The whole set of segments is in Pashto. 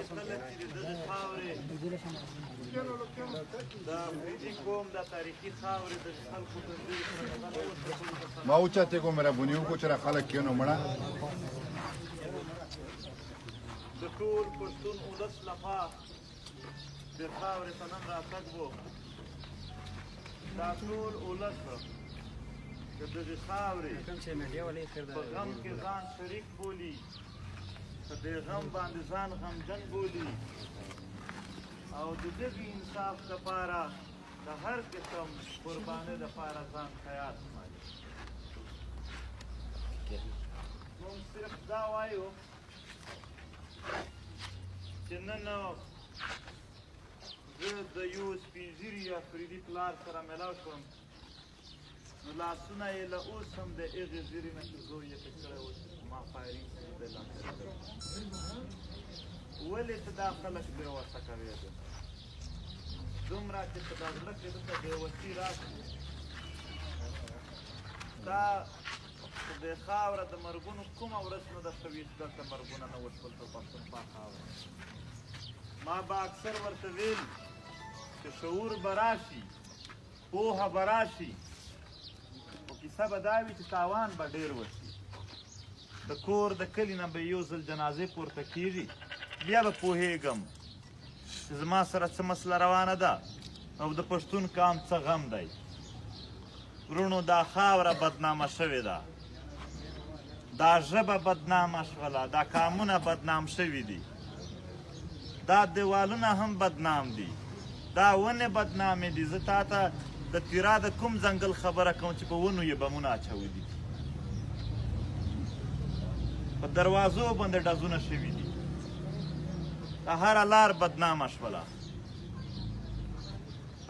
خلک چې د دغې خاورې د افریدي قوم د تاریخي خاورې د خلکو د دې ما اوچاته کوم ربونیو کو چې خلک کینو مړه د ټول پښتون ولس لخوا د خاورې ته نن راتګ و دا ټول ولس د دغې خاورې په غم کې ځان شریک بولي په دې غم باندې ځان غمجن بولي او د دغې انصاف لپاره د هر قسم قربانۍ لپاره ځان تیار شماري موږ صرف دا وایو چې نن زه د یو سپین ږیري افریدي پلار سره ملاو شوم نو لاسونه یې له اوس هم د هغې ږیرې نه چې زوی یې پې کړی و ما فایرینګ کړی دی لاسونه ولې ته دا خلک بېوسه کوې ده دومره چې په دا زړه کې دلته بېوسي راشي دا د خاوره د مرګونو کومه ورځ نه ده ښه وي چې دلته مرګونه نه وشول په پښتونخوا خاوره ما به اکثر ورته ویل چې شعور به راشي پوهه به راشي خو کیسه به دا وي چې تاوان به ډېر وشي د کور د کلي نه به یو ځل جنازې پورته کېږي بیا به پوهېږم چې زما سره څه مسله روانه ده او د پښتون قام څه غم دی ورونو دا خاوره بدنامه شوې ده دا ژبه بدنامه شوله دا قامونه بدنام شوي دي دا دیوالونه هم بدنام دي دا ونې بدنامې دي زه تا ته د تیرا د کوم ځنګل خبره کوم چې په ونو یې بمونه اچوي دي په دروازو باندې ډزونه شوي دي دا هره لار بدنامه شوله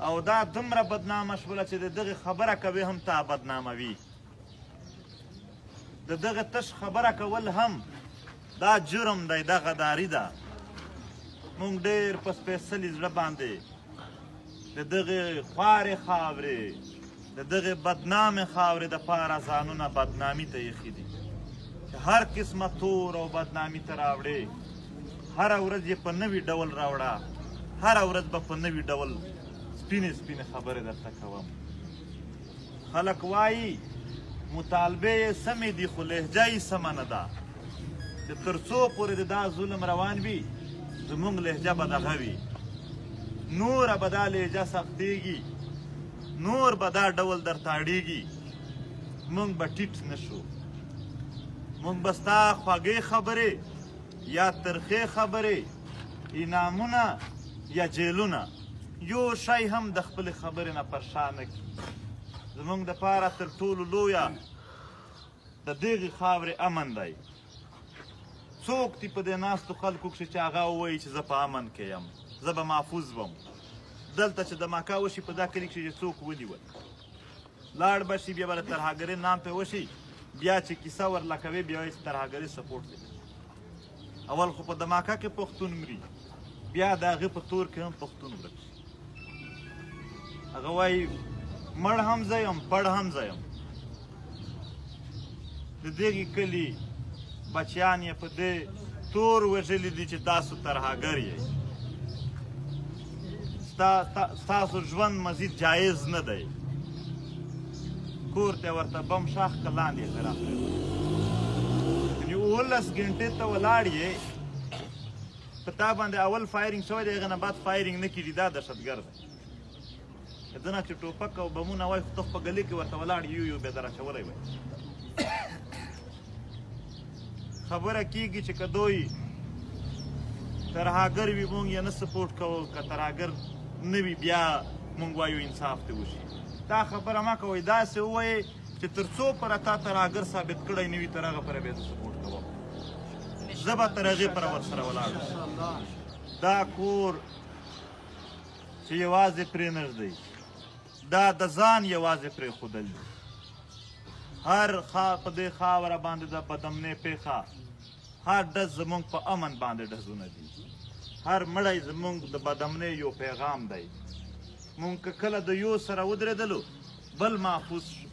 او دا دومره بدنامه شوله چې د دغې خبره کوي هم تا بدناموي د دغه تش خبره کول هم دا جرم دی دا غداري ده مونږ ډېر په سپېڅلي زړه باندې د دغې خوارې خاورې د دغې بدنامې خاورې دپاره ځانونه بدنامي ته ایښي دي چې هر قسمه تور او بدنامي ته راوړې هره ورځ یې په نوي ډول راوړه هره ورځ به په نوي ډول سپینې سپینې خبرې درته کوم خلک وایي مطالبې یې سمې دي خو لهجه یې سمه نه ده چې تر څو پورې د دا ظلم روان وي زمونږ لهجه به دغه وي نوره به دا لهجه سختېږي نور به دا ډول درته اړېږي مونږ به ټیټ نه شو مونږ به ستا خوږې خبرې یا ترخې خبرې انعامونه یا جیلونه یو شی هم د خپلې خبرې نه پرشا نه کړي زمونږ دپاره تر ټولو لویه د دغې خاورې امن دی څوک دي په دې ناستو خلکو کښې چې هغه ووایي چې زه په امن کې یم زه به محفوظ وم دلته چې دماکه وشي په دا کلي کښې چې څوک ونیول لاړ به شي بیا به د ترهګرۍ نام پرې وشي بیا چې کیسه ورله کوي بیا وایي چې ترهګرۍ سپورټ دی اول خو په دماکه کې پښتون مري بیا د هغې په تور کې هم پښتون ورک شي هغه وایي مړ هم زه یم پړ هم زه یم د دغې کلي بچیان یې په دې تور وژلي دي چې تاسو ترهګر یئ ستاسو ژوند مزید جایز نه دی کور ته ورته بم شاخ که لاندې یې راغلی یعنې 11 ګنټې ته ولاړ یې په تا باندې اول فایرینګ شوی دی هغې نه بعد فایرینګ نه کېږي دا دهشتګر دی که نه چې ټوپک او بمونه وای خو ته په ګلې کې ورته ولاړ یو بیا در اچولی وای خبره کېږي چې که دوی ترهګر وي مونږ یې نه سپورټ کوو که ترهګر نه وي بیا مونږ وایو انصاف دې وشي دا خبره مه کوئ داسې ووایئ چې تر څو پره تا ترهګر ثابت کړی نه وي تر هغه پره بیا زه سپورټ کوم زه به تر هغې پره ورسره ولاړ دا کور چې یوازې پرې نږدی دا د ځان یوازې پرېښودل دي هر په دې خاوره باندې د بدامنۍ پېښه هر ډز زمونږ په امن باندې ډزونه دي هر مړی زمونږ د بدامنۍ یو پیغام دی مونږ که کله د یو سره ودرېدلو بل محفوظ شو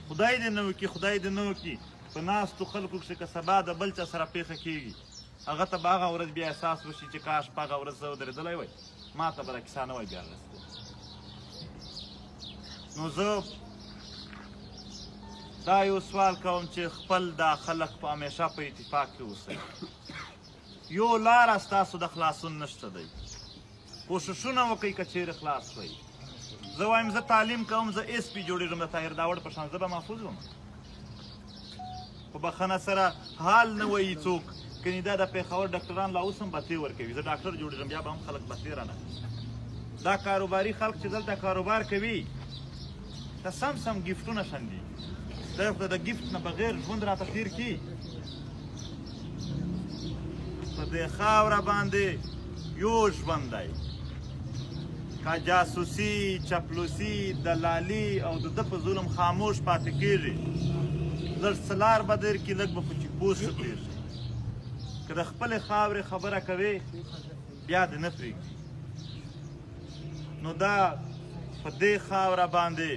خدای دې نه وکړي خدای دې نه وکړي په ناستو خلکو کښې که سبا د بل چا سره پېښه کېږي هغه ته به هغه ورځ بیا احساس وشي چې کاش په هغه ورځ زه ودرېدلی وی ما ته به دا کیسه نه وی بیا رسېدلې. نو زه دا یو سوال کوم چې خپل دا خلک په همیشه په اتفاق کې اوسئ. یو لاره ستاسو د خلاصون نشته دی. کوششونه وکئ که چیرې خلاص شئ. زه وایم زه تعلیم کوم، زه ایس پي جوړېږم د طاهر داوړ په شان، زه به محفوظ وم. په بخښنه سره حال نه وایي څوک، کنې دا د پېښور ډاکټران لا اوس هم بتې ورکوي. زه ډاکټر جوړېږم بیا به هم خلک بتې رانه. دا کاروباري خلک چې دلته کاروبار کوي ته سم ګفټونه شندي. دا خو د ګفټ نه بغیر ژوند راته تېر کړي. په دې خاوره باندې یو ژوند دی. که جاسوسي، چپلوسي، دلالي او د ده په ظلم خاموش پاتې کېږي، لږ څه لار به درکړي، لږ به خو چې پوست پرېږدي. که د خپلې خاورې خبره کوې بیا دې نه پرېږدي. نو دا په دې خاوره باندې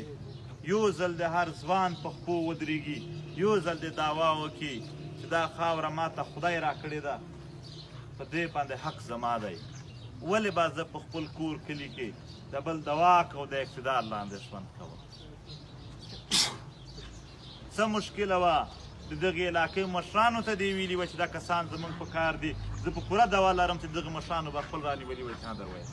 یو ځل د هر ځوان په خپو ودرېږي، یو ځل د دعوا وکړي چې دا خاوره ما ته خدای راکړې ده، په دې باندې حق زما دی. ولې به زه په خپل کور کلي کې د بل د واک او د اقتدار لاندې ژوند کوم؟ څه مشکله وه د دغې علاقې مشرانو ته دې ویلي وه چې دا کسان زموږ په کار دي. زه په پوره دوا لرم چې دغه مشرانو به خپل رانیولي وی چې نه در ویل.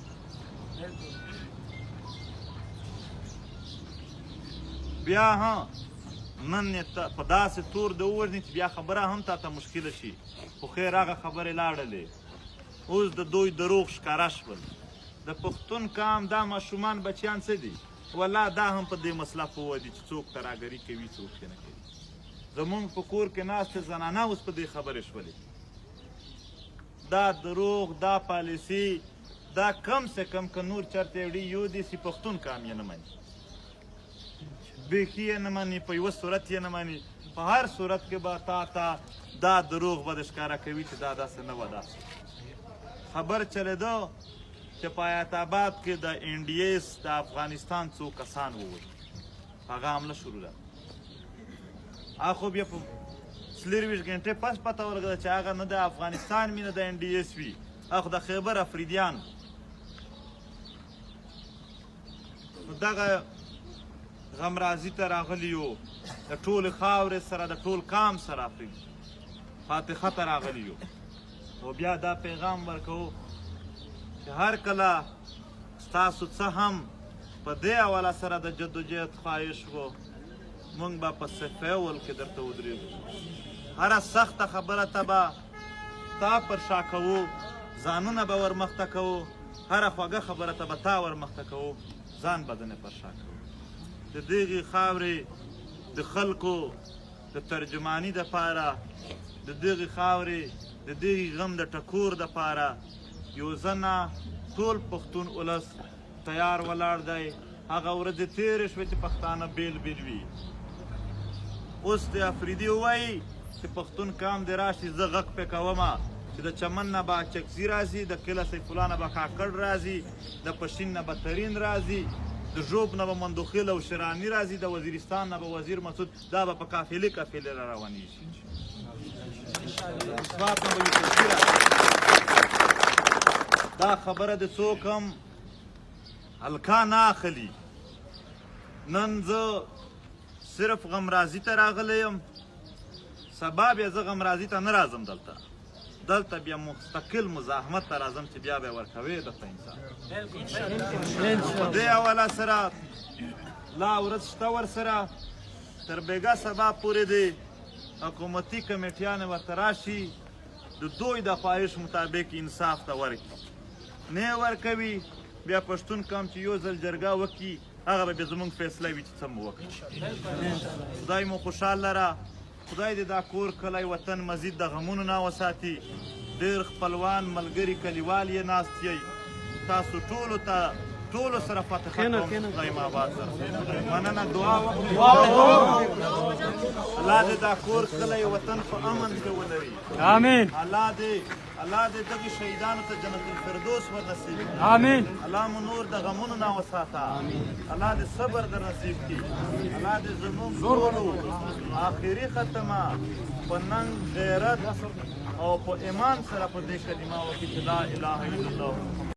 بیا هم نن یې په داسې تور د ووژني چې بیا خبره هم تا ته مشکله شي. خو خیر هغه خبرې لاړلې، اوس د دوی دروغ ښکاره شول. د پښتون قام دا ماشومان بچیان څه دي؟ والله دا هم په دې مسله پوه دي چې څوک تراګري کوي څوک یې نه کوي. زمونږ په کور کې ناستې زنانه اوس په دې خبرې شولې. دا دروغ، دا پالیسي، دا کم سے کم که نور چرته وړي یو دي چې پښتون قام یې نه مني، بیخي یې نه مني، په یوه صورت یې نه مني. په هر صورت کې به تا دا دروغ به د ښکاره کوي چې دا داسې نه وه. داسې خبر چلېده چې په حیات آباد کې د NDS د افغانستان څو کسان ووژل، هغه حمله شروع ده. هغه خو بیا په 24 غنټې پس پته ولګېده چې هغه نه د افغانستان وي نه د NDS وي، هغه خو د خیبر افریدیانو. نو دغه غمرازي ته راغلي یو، د ټولې خاورې سره د ټول قام سره فاتحه ته راغلي یو. او بیا دا پیغام ورکوو چې هر کله ستاسو څه هم په دې حواله سره د جدوجهد خواهش و، موږ به په صفحه اول کې درته ودرېږو. هره سخته خبره ته به تا پر شا کوو، ځانونه به ورمخته کوو. هره خوږه خبره ته به تا ورمخته کوو، ځان به ځنې پر شا کوو. د دغې خاورې د خلکو د ترجماني دپاره، د دغې خاورې د دغې غم د ټکور دپاره یو ځنه ټول پښتون ولس تیار ولاړ دی. هغه ورځې تېرې شوې چې پښتانه بیل بیل وي. اوس د افریدي ووایي چې پښتون قام دې راشي، زه غږ پې کومه چې د چمن نه به چکزي راځي، د قلعه سیف الله نه به کاکړ راځي، د پشین نه به ترین راځي، د ژوب نه به مندوخیل او شراني راځي، د وزیرستان نه به وزیر مسعود، دا به په قافلې را روانېږي. دا خبره د څوک هم هلکا نه اخلي. نن زه صرف غمرازي ته راغلی یم، سبا بیا زه غمرازي ته نه راځم. دلته بیا مستقل مزاحمت ته راځم چې بیا به یې ورکوې درته انسان. په دې حواله سره لا ورځ شته ورسره، تر بیګا سبا پورې دی حکومتي کمیټیانې ورته راشي، د دوی د خواهش مطابق انصاف ته ورکړي. نه یې ورکوي بیا پښتون قام چې یو ځل جرګه وکړي، هغه به بیا زموږ فیصله وي چې څه مو وکړي. خدای مو خوشحال لره، خدای دې دا کور کلی وطن مزید د غمونو نه وساتي. ډېر خپلوان ملګري کلیوال یې ناست یئ، تاسو ټولو ته ټولو سره فاتحه کوم خدای ما آباد سره مننه دعا وکړئ الله دې دا کور کلی وطن په امن کې ولري آمین الله دې دغې شهیدانو ته جنت الفردوس ورنصیب کړي آمین الله مو نور د غمونو نه وساته الله دې صبر در نصیب کړي الله دې زموږ ټولو آخري ختمه په ننګ غیرت او په ایمان سره په دې کلمه وکړي چې لا اله الا الله